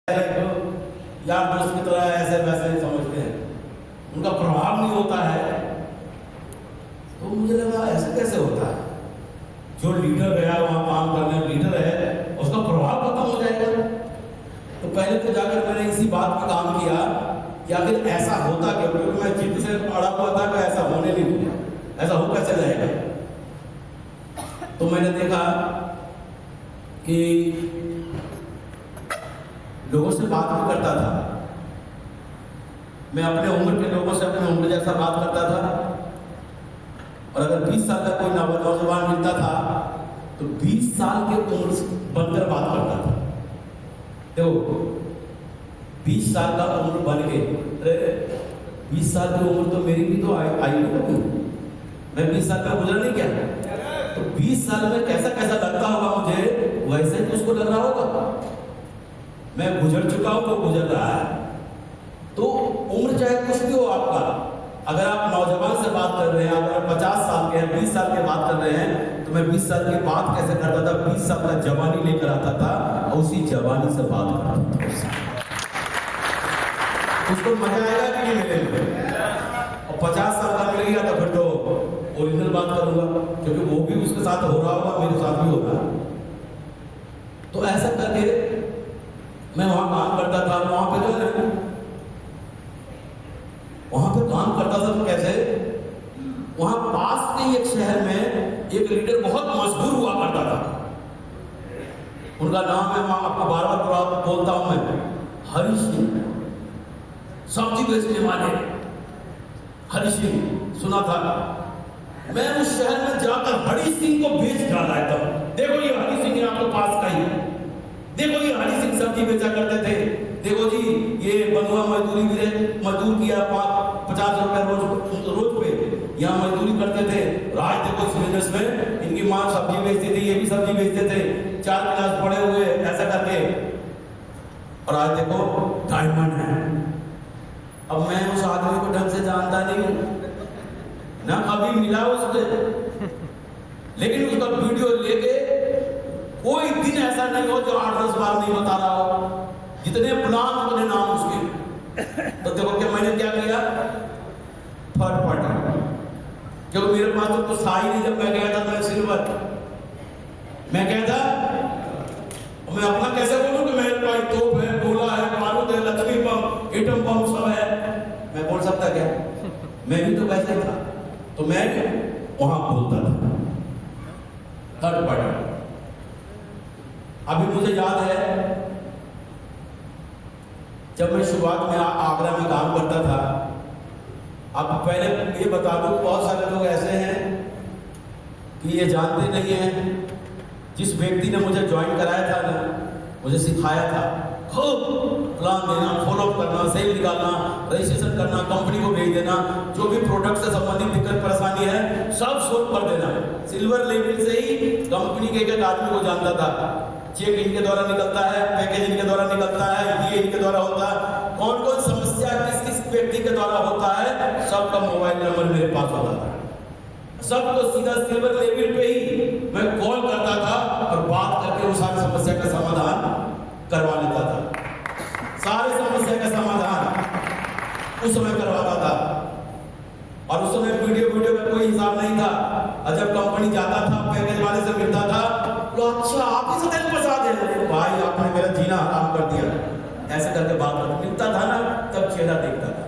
यार दोस्त की तरह ऐसे वैसे नहीं समझते हैं, उनका प्रभाव नहीं होता है। तो मुझे लगा ऐसे कैसे होता है, जो लीडर गया वहां काम करने, लीडर है, उसका प्रभाव खत्म हो जाएगा। तो पहले तो जाकर मैंने इसी बात पे काम किया कि आखिर ऐसा होता क्यों, क्योंकि मैं जिद से अड़ा हुआ था कि ऐसा होने नहीं दूंगा, ऐसा हो कैसे जाएगा। तो मैंने देखा कि लोगों से बात भी करता था, मैं अपने उम्र के लोगों से अपने उम्र जैसा बात करता था, और अगर 20 साल का कोई नौजवान मिलता था तो 20 साल के उम्र बनकर बात करता था। देखो 20 साल का उम्र बन के, अरे 20 साल की उम्र तो मेरी भी तो आई नहीं, मैं 20 साल का गुजर नहीं क्या, तो 20 साल में कैसा कैसा लगता होगा मुझे, वैसे तो उसको लग रहा होगा। मैं गुजर चुका हूं, वो गुजर रहा है। तो उम्र चाहे कुछ भी हो आपका, अगर आप नौजवान से बात कर रहे हैं, अगर 50 साल के हैं, 20 साल के बात कर रहे हैं, तो मैं 20 साल की बात कैसे करता था, 20 साल का जवानी लेकर आता था और उसी जवानी से बात करता था। उसको मजा आएगा कि नहीं मिलेगा, और 50 साल का मिल गया तो फिर तो ओरिजिनल बात करूंगा, क्योंकि वो भी उसके साथ हो रहा होगा, मेरे साथ भी होगा। तो ऐसा करके मैं वहां काम करता था। वहां पे जो है, वहां पे काम करता था तो कैसे, वहां पास के एक शहर में एक लीडर बहुत मशहूर हुआ करता था, उनका नाम है, मैं आपको बार बार बोलता हूं मैं, हरि सिंह, सब्जी बेचने वाले हरि सिंह, सुना था। मैं उस शहर में जाकर हरि सिंह को बेच डाला एकदम, देखो ये हरि सिंह है आपके पास का ही, देखो ये हरि सिंह सब्जी बेचा करते थे, देखो जी ये बंधुआ मजदूर किया 50 रुपए रोज पे यहाँ मजदूरी करते थे। आज देखो इस बिजनेस में इनकी माँ सब्जी बेचती थी, ये भी सब्जी बेचते थे, 4 गिलास पड़े हुए ऐसा करके, और आज देखो डायमंड है। अब मैं उस आदमी को ढंग से जानता नहीं हूँ ना, कभी मिला उससे, लेकिन उसका वीडियो लेके कोई दिन ऐसा नहीं हो जो 8-10 बार नहीं बता रहा हो, जितने प्लान उतने नाम उसके। तो देखो कि मैंने क्या किया, थर्ड पार्टी, क्योंकि मेरे पास तो कुछ था ही नहीं। जब मैं गया था मैं सिल्वर, मैं क्या था, मैं अपना कैसे बोलूं कि मेरे पास तोप है, गोला है, बारूद है, लक्ष्मी बम, एटम बम सब है, मैं बोल सकता क्या, मैं भी तो वैसे ही था। तो मैं वहां बोलता था थर्ड पार्टी। अभी मुझे याद है जब मैं शुरुआत में आगरा में काम करता था, अब पहले ये बता दूं, बहुत सारे लोग ऐसे हैं कि ये जानते नहीं हैं, जिस व्यक्ति ने मुझे ज्वाइन कराया था ना, मुझे सिखाया था खूब प्लान देना, फॉलोअप करना, सेल निकालना, रजिस्ट्रेशन करना, कंपनी को भेज देना, जो भी प्रोडक्ट से संबंधित दिक्कत परेशानी है सब सोल्व कर देना। सिल्वर लेवल से ही कंपनी के एक आदमी को जानता था, चेक इनके द्वारा निकलता है, पैकेज इनके द्वारा निकलता है, ये इनके द्वारा होता है, कौन कौन समस्या किस किस व्यक्ति के द्वारा होता है, सबका मोबाइल नंबर मेरे पास होता था। सबको सीधा सिल्वर लेवल पे ही मैं कॉल करता था और बात करके वो सारी समस्या का समाधान करवा लेता था। सारे समस्या का समाधान उस समय करवाता था, और उस समय वीडियो का कोई हिसाब नहीं था। और जब कंपनी जाता था, पैकेज वाले से मिलता था, तो अच्छा आप ही से दिल फंसा दे, भाई आपने मेरा जीना हराम कर दिया, ऐसे करके बात करते मिलता था ना, तब चेहरा देखता था,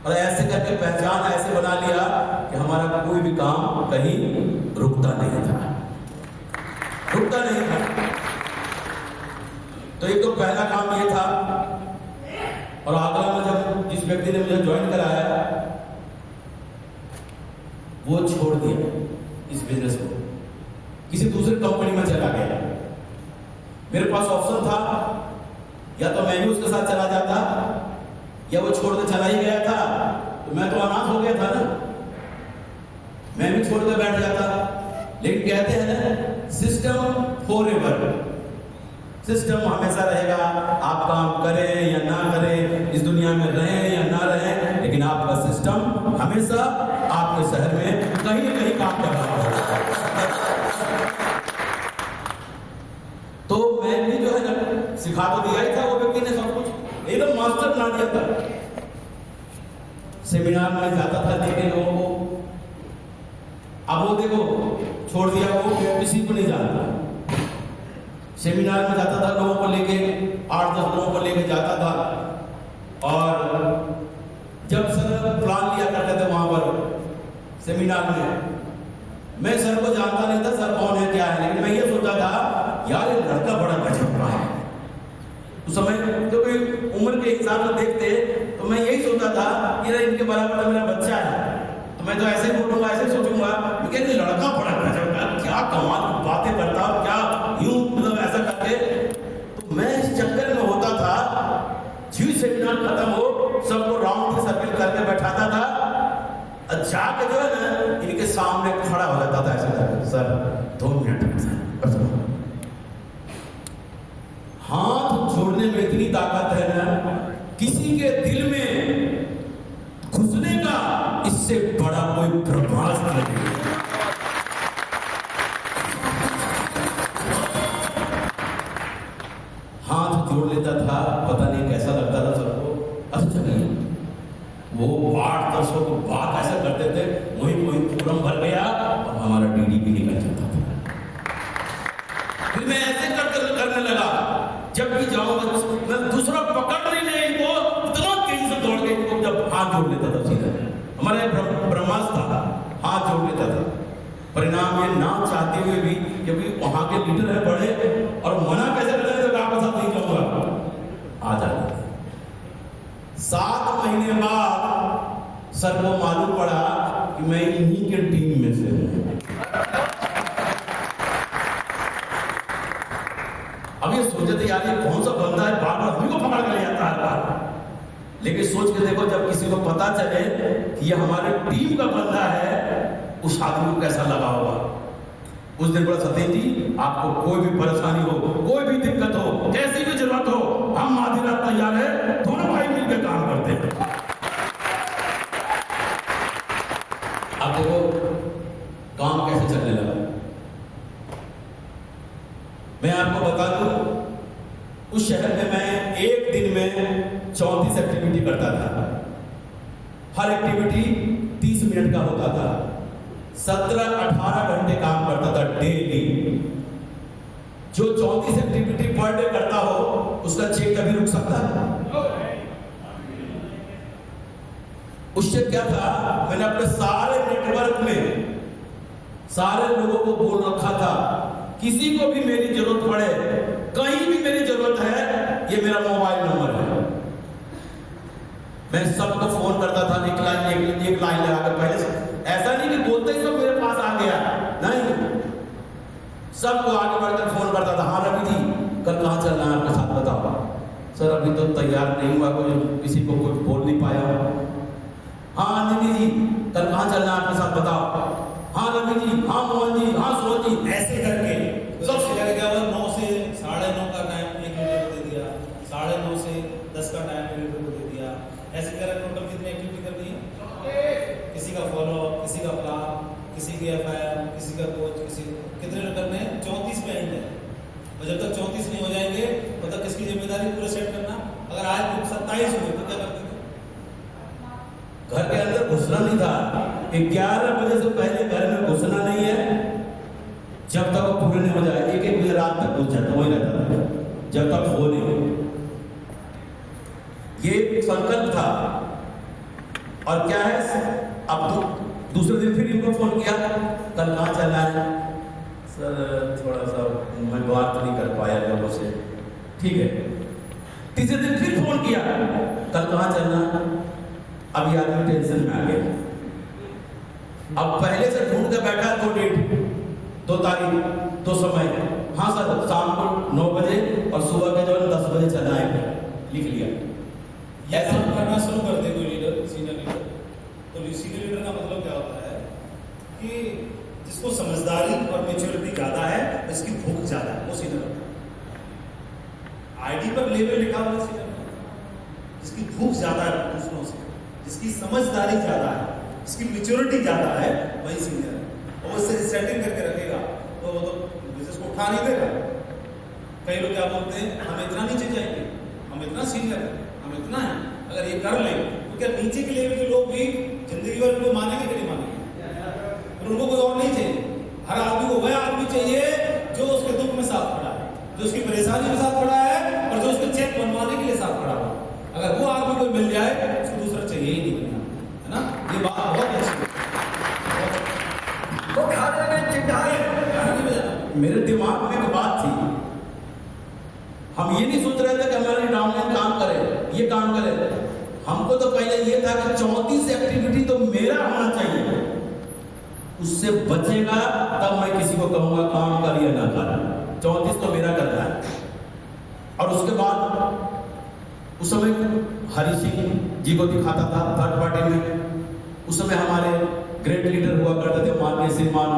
और ऐसे करके पहचान ऐसे बना लिया कि हमारा कोई भी काम कहीं रुकता नहीं था। तो एक तो पहला काम ये था। और आगरा में जब जिस व्यक्ति ने मुझे ज्वाइन कराया, वो छोड़ दिया इस बिजनेस को, किसी दूसरी कंपनी में चला गया। मेरे पास ऑप्शन था, या तो मैं भी उसके साथ चला जाता, या वो छोड़ के चला ही गया था, तो मैं तो अनाथ हो गया था ना, मैं भी छोड़ के बैठ जाता। लेकिन कहते हैं ना, सिस्टम फॉरएवर, सिस्टम हमेशा रहेगा, आप काम करें या ना करें, इस दुनिया में रहें या ना रहें, लेकिन आपका सिस्टम हमेशा आपके शहर में कहीं न कहीं काम कर रहा है। तो मैं भी जो है ना, सिखा तो दिया ही था वो व्यक्ति ने सब मास्टर बना दिया था। सेमिनार में जाता था लेके लोगों को, अब वो देखो छोड़ दिया, वो किसी को नहीं जानता। सेमिनार में जाता था लोगों को लेके, 8-10 लोगों को लेके जाता था, और जब सर प्लान लिया करते थे वहां पर सेमिनार में, मैं सर को जानता नहीं था सर कौन है क्या है, लेकिन मैं ये सोचा था यार ये लड़का बड़ा गजब का है। उस समय क्योंकि उम्र के हिसाब से देखते तो मैं यही सोचा था कि इनके बराबर मेरा बच्चा है, तो मैं तो ऐसे ही बोलूंगा, ऐसे सोचूंगा, क्योंकि लड़का बड़ा गजब का, क्या कमाल की बातें करता, क्या यूं मतलब ऐसा करके। तो मैं इस चक्कर में होता था, जी सेमिनार खत्म हो सबको राउंड सर्किल करके बैठाता था, जाके जो है ना इनके सामने खड़ा हो जाता था ऐसा करके, सर 2 मिनट। हाथ जोड़ने में इतनी ताकत है ना, किसी के दिल में घुसने का इससे बड़ा कोई ब्रह्मास्त्र नहीं है। हाथ जोड़ लेता था, पता नहीं कैसा लगता था सबको। अच्छा नहीं, वो 8-10 को बात ऐसा करते थे, वही पूरम भर गया और हमारा डीडी भी निकल जाता था। फिर मैं ऐसे करने लगा, जब भी जाऊंगा मैं दूसरा पकड़ नहीं ले इनको, इतना तेजी से दौड़ के इनको जब हाथ जोड़ लेता था सीधा, हमारा ब्रह्मास्त्र था, हाथ जोड़ लेता था। परिणाम ये ना चाहते हुए भी, क्योंकि वहां के लीडर है बड़े, और मना कैसे करते थे, आपके साथ नहीं जाऊंगा, आ जाते थे। 7 महीने बाद सर को मालूम पड़ा कि मैं इन्हीं के टीम में से हूं। अब ये सोचे थे यार ये कौन सा बंदा है, बार बार हमको पकड़ कर ले जाता है, लेकिन सोच के देखो जब किसी को पता चले कि ये हमारे टीम का बंदा है, उस आदमी को कैसा लगा होगा। उस दिन बोला, सतीश जी आपको कोई भी परेशानी हो, कोई भी दिक्कत हो, कैसी भी जरूरत हो, हम आधी रात तैयार है, दोनों भाई मिलकर काम करते हैं। अब देखो काम कैसे चलने लगा। मैं आपको बता दूं, उस शहर में मैं एक दिन में 34 एक्टिविटी करता था। हर एक्टिविटी 30 मिनट का होता था। 17-18 घंटे काम करता था डेली। जो 34 एक्टिविटी पर डे करता हो उसका चेक कभी रुक सकता है? उससे क्या था, मैंने अपने सारे नेटवर्क में सारे लोगों को बोल रखा था, किसी को भी मेरी जरूरत पड़े, कहीं भी मेरी जरूरत है, ये मेरा मोबाइल नंबर है। मैं सबको फोन करता था, एक लाइन लगाकर। पहले से ऐसा नहीं कि बोलते ही सब मेरे पास आ गया, नहीं, सबको आगे बढ़कर फोन करता था। हाँ रवि जी कल कहाँ चल रहा है आपके साथ, बताओ। सर अभी तो तैयार नहीं हुआ, कोई किसी को कुछ बोल नहीं पाया। हाँ दीदी जी कल कहाँ चल रहा है आपके साथ, बताओ। हाँ रवि जी, हाँ मोहन जी, हाँ सोहन जी, ऐसे करके सबसे क्या हुआ, 9 से 9:30 का टाइम 1 लीटर को दे दिया, 9:30 से 10 का टाइम 1 लीटर को दे दिया। ऐसे कर टोटल कितनी एक्टिविटी करनी है, किसी का फॉलो, किसी का प्लान, किसी की एफआईआर, किसी का कोच, किसी कितने लोग करने हैं, 34 पे एंड है। और जब तक 34 नहीं हो जाएंगे तब तक किसकी जिम्मेदारी पूरे सेट करना। अगर आज 27 हुए तो क्या करते थे? घर के अंदर घुसना नहीं था। 11 बजे से पहले घर में घुसना नहीं है, जब तक वो पूरे नहीं हो जाए। 1-1 बजे रात तक घुस जाता, वही रहता था जब तक हो नहीं। ये संकल्प था। और क्या है, अब दूसरे दिन फिर इनको फोन किया, कल कहाँ चलना है? सर थोड़ा सा मैं बात नहीं कर पाया लोगों से। ठीक है। तीसरे दिन फिर फोन किया, कल कहाँ चलना? अब ये आदमी टेंशन में आ गया। अब पहले से ढूंढ के बैठा 2 डेट, 2 तारीख, 2 समय। हाँ सर शाम को 9 बजे और सुबह के जो 10 बजे चलना है, लिख लिया। ऐसा करना शुरू कर दे कोई लीडर, सीनियर लीडर। तो सीनियर लीडर का मतलब क्या होता है कि जिसको समझदारी और मैच्योरिटी ज्यादा है, इसकी भूख ज्यादा है, वो सीनियर होता है। आईडी पर लेवल लिखा हुआ है सीनियर, जिसकी भूख ज्यादा है दूसरों से, जिसकी समझदारी ज्यादा है, जिसकी मैच्योरिटी ज्यादा है, वही सीनियर है। और उससे सेटिंग करके रखेगा तो वो तो बिजनेस को उठा नहीं देगा। कई लोग क्या बोलते हैं, हमें इतना नीचे जाएंगे, हम इतना सीनियर हैं, हम इतना है, अगर ये कर ले तो क्या नीचे के लेवल के लोग भी जिंदगी भर उनको मानेंगे कि नहीं मानेंगे? और उनको कोई और नहीं चाहिए। हर आदमी को वह आदमी चाहिए जो उसके दुख में साथ खड़ा है, जो उसकी परेशानी में साथ खड़ा है और जो उसके चेक बनवाने के लिए साथ खड़ा हो। अगर वो आदमी कोई मिल जाए उसको दूसरा चाहिए ही नहीं दुनिया में, है ना? ये बात बहुत अच्छी है। तो खाने में चिढ़ाए। मेरे दिमाग में एक बात थी, हम ये नहीं सोच रहे थे कि हमारे डाउनलाइन काम करे, ये काम करे। हमको तो पहले ये था कि 34 एक्टिविटी तो मेरा होना चाहिए, उससे बचेगा तब मैं किसी को कहूंगा काम कर या ना कर। 34 तो मेरा करना है। और उसके बाद उस समय हरि सिंह जी को दिखाता था थर्ड पार्टी में। उस समय हमारे ग्रेट लीडर हुआ करते थे माननीय श्रीमान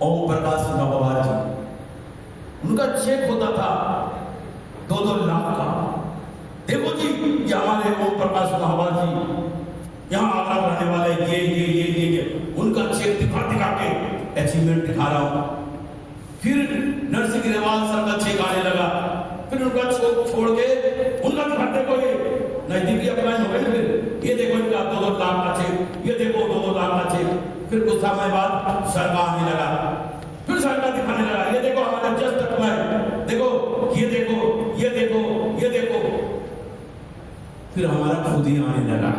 ओम प्रकाश नववार जी। उनका चेक होता था 2-2 लाख का। देखो जी, ये हमारे ओम प्रकाश नववार जी यहाँ आगरा रहने वाले ये उनका चेक दिखा के अचीवमेंट दिखा रहा हूं। फिर नरसिंह ग्रेवाल सर का चेक आने लगा, फिर उनका छोड़ के उनका दिखाते को नजदीकी अप्लाई हो गए। फिर ये देखो इनका 2-2 लाख का चेक, ये देखो 2-2 लाख का चेक। फिर कुछ समय बाद सर का आने लगा, फिर सर का दिखाने लगा, ये देखो हमारे जस्ट अप्लाई, देखो ये देखो ये देखो ये देखो। फिर हमारा खुद ही आने लगा।